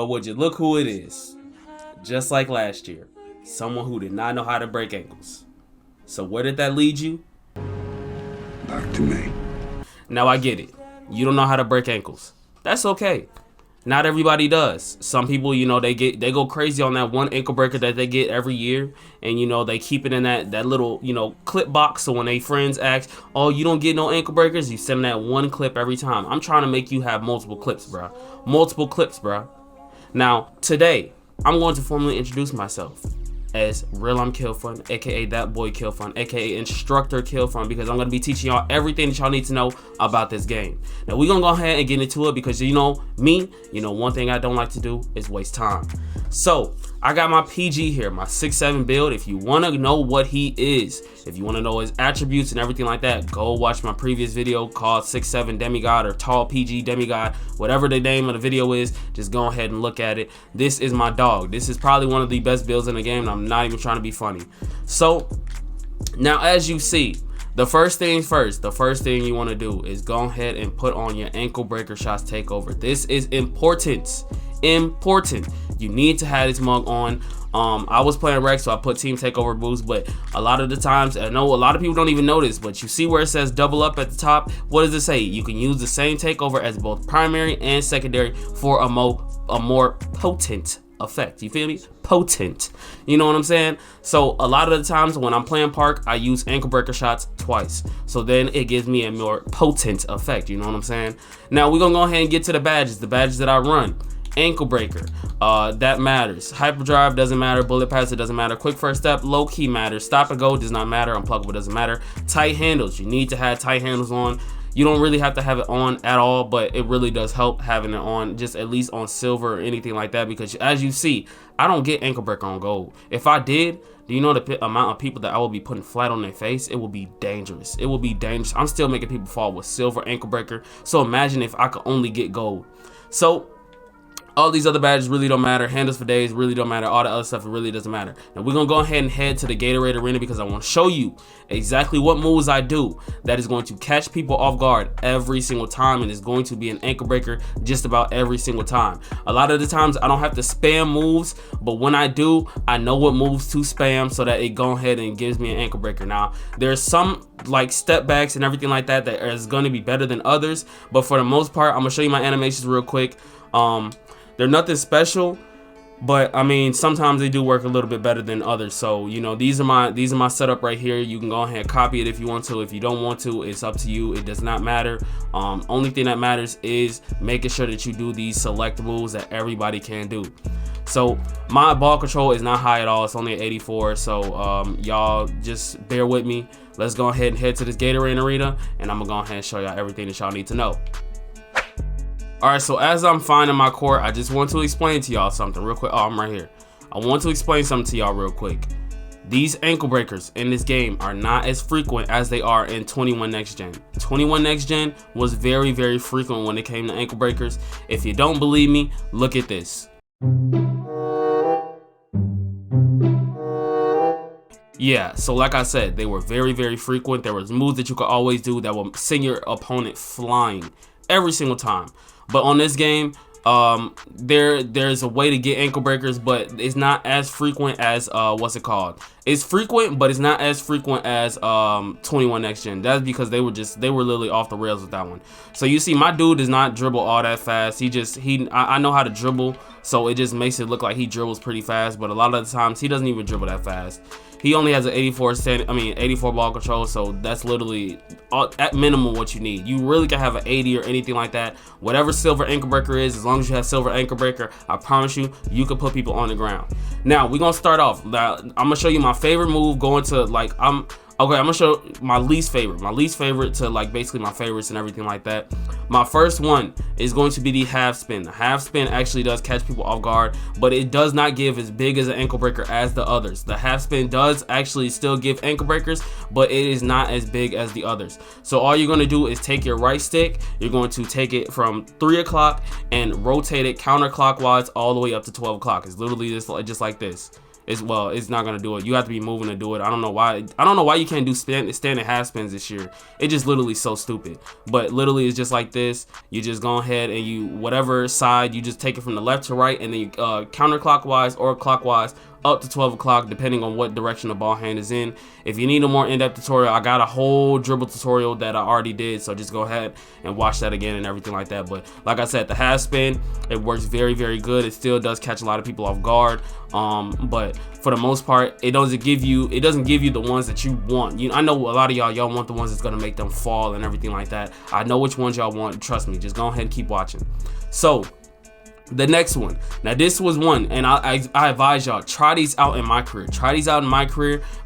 Well, would you look who it is? Just like last year, someone who did not know how to break ankles. So where did that lead you? Back to me. Now I get it. You don't know how to break ankles. That's okay. Not everybody does. Some people, you know, they go crazy on that one ankle breaker that they get every year, and you know they keep it in that little, you know, clip box. So when they friends ask, "Oh, you don't get no ankle breakers," you send that one clip every time. I'm trying to make you have multiple clips, bro. Multiple clips, bro. Now today, I'm going to formally introduce myself as Real I'm Killfun, aka That Boy Killfun, aka Instructor Killfun, because I'm gonna be teaching y'all everything that y'all need to know about this game. Now we're gonna go ahead and get into it because you know me, you know one thing I don't like to do is waste time. So I got my PG here, my 6'7" build. If you want to know what he is, if you want to know his attributes and everything like that, go watch my previous video called 6'7" Demigod or Tall PG Demigod, whatever the name of the video is. Just go ahead and look at it. This is my dog. This is probably one of the best builds in the game, and I'm not even trying to be funny. So now, as you see, the first thing first, the first thing you want to do is go ahead and put on your ankle breaker shots takeover. This is important. You need to have this mug on. I was playing Rex, so I put team takeover boost, but a lot of the times, I know a lot of people don't even notice, but you see where it says double up at the top. What does it say? You can use the same takeover as both primary and secondary for a more potent effect. You feel me? Potent. You know what I'm saying? So a lot of the times when I'm playing Park, I use ankle breaker shots twice. So then it gives me a more potent effect. You know what I'm saying? Now we're gonna go ahead and get to the badges that I run. Ankle breaker, that matters. Hyperdrive doesn't matter. Bullet pass, it doesn't matter. Quick first step, low key matters. Stop and go does not matter. Unpluggable doesn't matter. Tight handles, you need to have tight handles on. You don't really have to have it on at all, but it really does help having it on, just at least on silver or anything like that, because as you see, I don't get ankle breaker on gold. If I did, do you know the amount of people that I will be putting flat on their face? It will be dangerous. It will be dangerous. I'm still making people fall with silver ankle breaker. So imagine if I could only get gold. So all these other badges really don't matter. Handles for days really don't matter. All the other stuff, it really doesn't matter. Now we're gonna go ahead and head to the Gatorade Arena because I want to show you exactly what moves I do that is going to catch people off guard every single time, and is going to be an ankle breaker just about every single time. A lot of the times I don't have to spam moves, but when I do, I know what moves to spam so that it go ahead and gives me an ankle breaker. Now there's some like step backs and everything like that that is going to be better than others, but for the most part, I'm gonna show you my animations real quick. They're nothing special, but I mean sometimes they do work a little bit better than others. So you know, these are my setup right here. You can go ahead and copy it if you want to. If you don't want to, it's up to you. It does not matter. Only thing that matters is making sure that you do these select moves that everybody can do. So my ball control is not high at all. It's only at 84. So y'all just bear with me. Let's go ahead and head to this Gatorade Arena, and I'm gonna go ahead and show y'all everything that y'all need to know. Alright, so as I'm finding my court, I just want to explain to y'all something real quick. Oh, I'm right here. I want to explain something to y'all real quick. These ankle breakers in this game are not as frequent as they are in 21 Next Gen. 21 Next Gen was very, very frequent when it came to ankle breakers. If you don't believe me, look at this. Yeah, so like I said, they were very, very frequent. There was moves that you could always do that will send your opponent flying every single time. But on this game, there's a way to get ankle breakers, but it's not as frequent as what's it called? It's frequent, but it's not as frequent as 21 Next Gen. That's because they were literally off the rails with that one. So you see, my dude does not dribble all that fast. I know how to dribble, so it just makes it look like he dribbles pretty fast, but a lot of the times he doesn't even dribble that fast. He only has an 84 ball control, so that's literally at minimum what you need. You really can have an 80 or anything like that. Whatever silver ankle breaker is, as long as you have silver ankle breaker, I promise you, you can put people on the ground. Now we're gonna start off. Now, I'm gonna show you my favorite move going to I'm gonna show my least favorite to like basically my favorites and everything like that. My first one is going to be the half spin. The half spin actually does catch people off guard, but it does not give as big as an ankle breaker as the others. The half spin does actually still give ankle breakers, but it is not as big as the others. So all you're gonna do is take your right stick, you're going to take it from 3 o'clock and rotate it counterclockwise all the way up to 12 o'clock. It's literally just like this. it's not gonna do it. You have to be moving to do it. I don't know why you can't do standing half spins this year. It just literally so stupid. But literally it's just like this. You just go ahead and you, whatever side, you just take it from the left to right, and then you counterclockwise or clockwise up to 12 o'clock, depending on what direction the ball hand is in. If you need a more in-depth tutorial, I got a whole dribble tutorial that I already did, so just go ahead and watch that again and everything like that. But like I said, the half spin, it works very, very good. It still does catch a lot of people off guard, but for the most part, it doesn't give you the ones that you want. I know a lot of y'all want the ones that's gonna make them fall and everything like that. I know which ones y'all want. Trust me, just go ahead and keep watching. So the next one, now this was one, and I advise y'all, try these out in my career.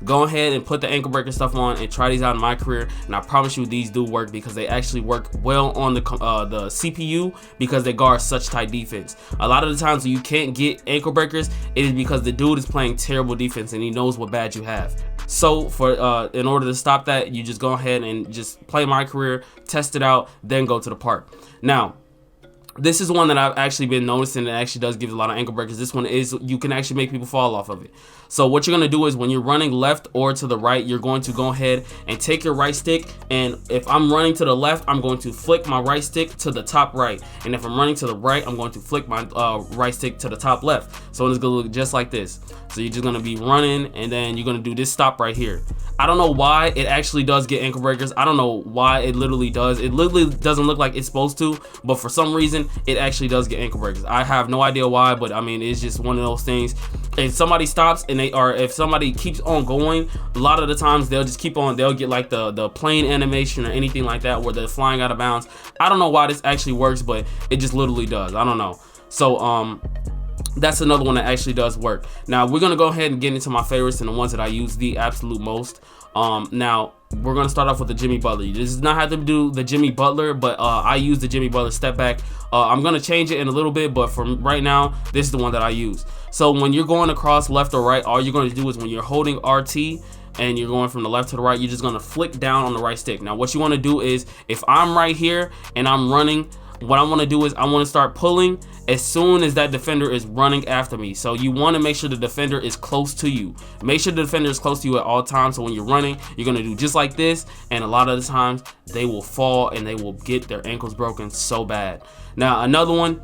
Go ahead and put the ankle breaker stuff on and try these out in my career, and I promise you these do work, because they actually work well on the CPU, because they guard such tight defense. A lot of the times when you can't get ankle breakers, it is because the dude is playing terrible defense and he knows what bad you have. So in order to stop that, you just go ahead and just play my career, test it out, then go to the park. Now, this is one that I've actually been noticing that actually does give a lot of ankle breakers. This one is, you can actually make people fall off of it. So what you're gonna do is, when you're running left or to the right, you're going to go ahead and take your right stick, and if I'm running to the left, I'm going to flick my right stick to the top right, and if I'm running to the right, I'm going to flick my right stick to the top left. So it's gonna look just like this. So you're just gonna be running, and then you're gonna do this stop right here. I don't know why it actually does get ankle breakers. I don't know why it literally does. It literally doesn't look like it's supposed to, but for some reason it actually does get ankle breakers. I have no idea why, but I mean, it's just one of those things. If somebody stops and if somebody keeps on going, a lot of the times they'll just keep on, they'll get like the plane animation or anything like that where they're flying out of bounds. I don't know why this actually works, but it just literally does. I don't know. So that's another one that actually does work. Now we're gonna go ahead and get into my favorites and the ones that I use the absolute most. Now we're gonna start off with the Jimmy Butler. This does not have to do the Jimmy Butler, but I use the Jimmy Butler step back. I'm gonna change it in a little bit, but for right now, this is the one that I use. So when you're going across left or right, all you're gonna do is, when you're holding RT and you're going from the left to the right, you're just gonna flick down on the right stick. Now what you wanna do is, if I'm right here and I'm running, what I want to do is I want to start pulling as soon as that defender is running after me. So you want to make sure the defender is close to you. Make sure the defender is close to you at all times. So when you're running, you're going to do just like this, and a lot of the times they will fall and they will get their ankles broken so bad. Now another one,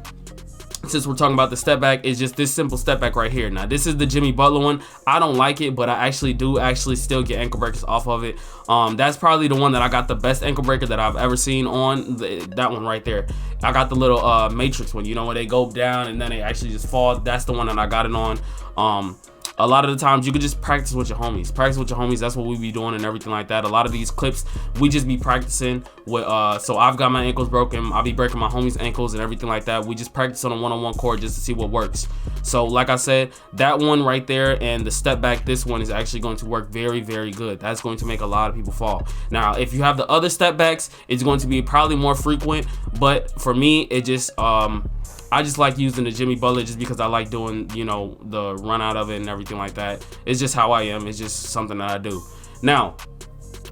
since we're talking about the step back, is just this simple step back right here. Now this is the Jimmy Butler one. I don't like it, but I actually do still get ankle breakers off of it. That's probably the one that I got the best ankle breaker that I've ever seen on. That one right there. I got the little matrix one, you know, where they go down and then they actually just fall. That's the one that I got it on. A lot of the times you could just practice with your homies. That's what we be doing and everything like that. A lot of these clips we just be practicing with. So I've got my ankles broken. I'll be breaking my homies' ankles and everything like that. We just practice on a one-on-one court just to see what works. So like I said, that one right there and the step back, this one is actually going to work very, very good. That's going to make a lot of people fall. Now if you have the other step backs, it's going to be probably more frequent, but for me it just I just like using the Jimmy Butler just because I like doing, you know, the run out of it and everything like that. It's just how I am. It's just something that I do. Now,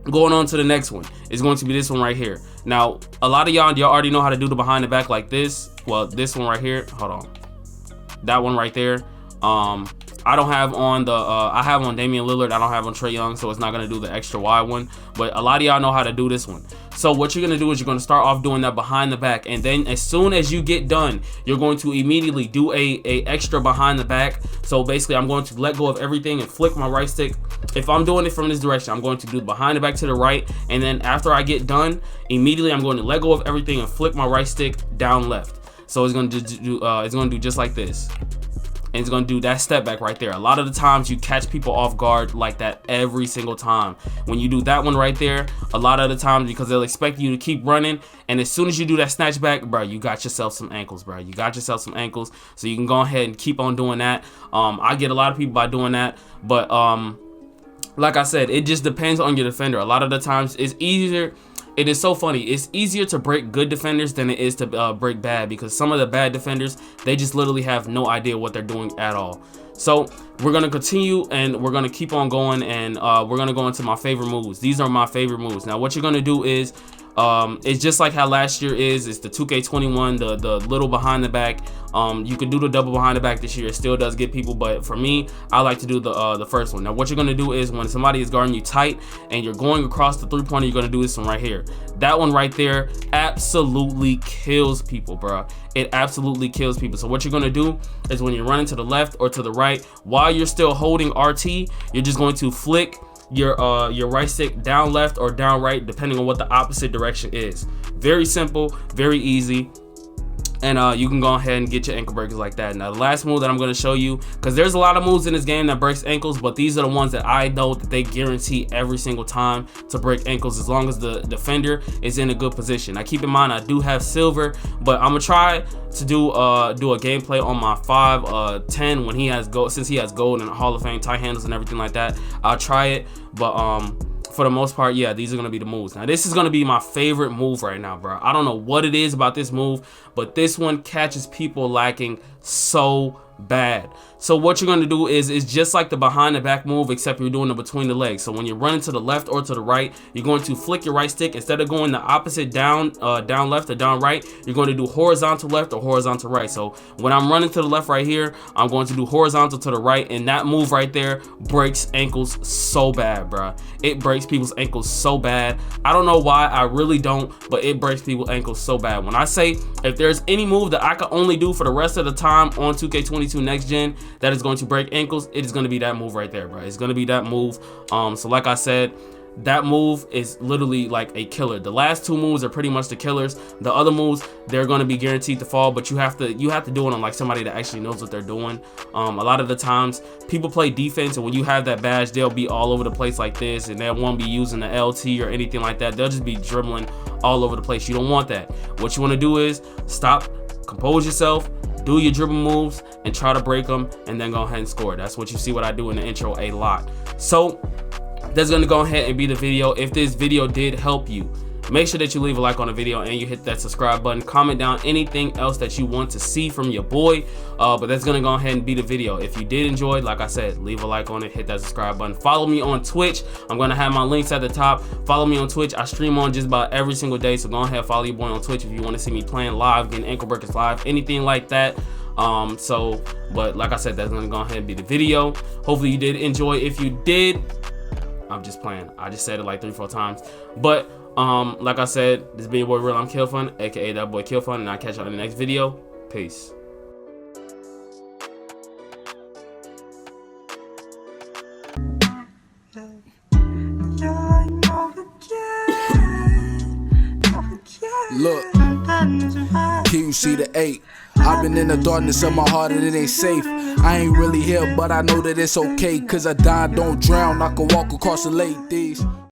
going on to the next one is going to be this one right here. Now, a lot of y'all already know how to do the behind the back like this. Well, this one right here. Hold on. That one right there. I don't have on the I have on Damian Lillard. I don't have on Trae Young, so it's not gonna do the extra wide one. But a lot of y'all know how to do this one. So what you're gonna do is you're gonna start off doing that behind the back, and then as soon as you get done, you're going to immediately do a extra behind the back. So basically, I'm going to let go of everything and flick my right stick. If I'm doing it from this direction, I'm going to do behind the back to the right, and then after I get done, immediately I'm going to let go of everything and flick my right stick down left. So it's gonna do just like this. And it's going to do that step back right there. A lot of the times you catch people off guard like that every single time. When you do that one right there, a lot of the times, because they'll expect you to keep running, and as soon as you do that snatch back, bro, you got yourself some ankles, bro. You got yourself some ankles. So you can go ahead and keep on doing that. I get a lot of people by doing that, but like I said, it just depends on your defender. A lot of the times it's easier. It is so funny. It's easier to break good defenders than it is to break bad, because some of the bad defenders, they just literally have no idea what they're doing at all. So we're going to continue and we're going to keep on going, and we're going to go into my favorite moves. These are my favorite moves. Now what you're going to do is It's just like how last year is. It's the 2K21, the little behind the back. You can do the double behind the back this year. It still does get people, but for me, I like to do the first one. Now, what you're gonna do is when somebody is guarding you tight and you're going across the 3-pointer, you're gonna do this one right here. That one right there absolutely kills people, bro. It absolutely kills people. So what you're gonna do is when you're running to the left or to the right, while you're still holding RT, you're just going to flick your right stick down left or down right, depending on what the opposite direction is. Very simple, very easy. And you can go ahead and get your ankle breakers like that. Now the last move that I'm going to show you, because there's a lot of moves in this game that breaks ankles, but these are the ones that I know that they guarantee every single time to break ankles, as long as the defender is in a good position. Now keep in mind, I do have silver, but I'm gonna try to do a gameplay on my 510 when he has gold, since he has gold and Hall of Fame tight handles and everything like that. I'll try it, but for the most part, yeah, these are gonna be the moves. Now this is gonna be my favorite move right now, bro. I don't know what it is about this move, but this one catches people lacking so bad. So what you're going to do is just like the behind the back move, except you're doing it between the legs. So when you're running to the left or to the right, you're going to flick your right stick. Instead of going the opposite down left or down right, you're going to do horizontal left or horizontal right. So when I'm running to the left right here, I'm going to do horizontal to the right, and that move right there breaks ankles so bad, bro. It breaks people's ankles so bad. I don't know why, I really don't, but it breaks people's ankles so bad. When I say if there's any move that I can only do for the rest of the time on 2K22 next gen that is going to break ankles, it is going to be that move right there, bro. It's going to be that move. So like I said, that move is literally like a killer. The last two moves are pretty much the killers. The other moves, they're going to be guaranteed to fall, but you have to do it on like somebody that actually knows what they're doing. A lot of the times people play defense, and when you have that badge, they'll be all over the place like this, and they won't be using the LT or anything like that. They'll just be dribbling all over the place. You don't want that. What you want to do is stop, compose yourself, do your dribble moves, and try to break them, and then go ahead and score. That's what you see what I do in the intro a lot. So that's gonna go ahead and be the video. If this video did help you, make sure that you leave a like on the video and you hit that subscribe button. Comment down anything else that you want to see from your boy, but that's gonna go ahead and be the video. If you did enjoy, like I said, leave a like on it, hit that subscribe button. Follow me on Twitch. I'm gonna have my links at the top. Follow me on Twitch. I stream on just about every single day, so go ahead and follow your boy on Twitch if you want to see me playing live, getting ankle breakers live, anything like that. But like I said, that's gonna go ahead and be the video. Hopefully you did enjoy. If you did, I'm just playing, I just said it like 3-4 times, but like I said, this is your boy Real. I'm Killfun, aka that boy Killfun, and I'll catch y'all in the next video. Peace. Look, can you see the 8? I've been in the darkness of my heart and it ain't safe. I ain't really here, but I know that it's okay, cause I died, don't drown. I can walk across the lake. These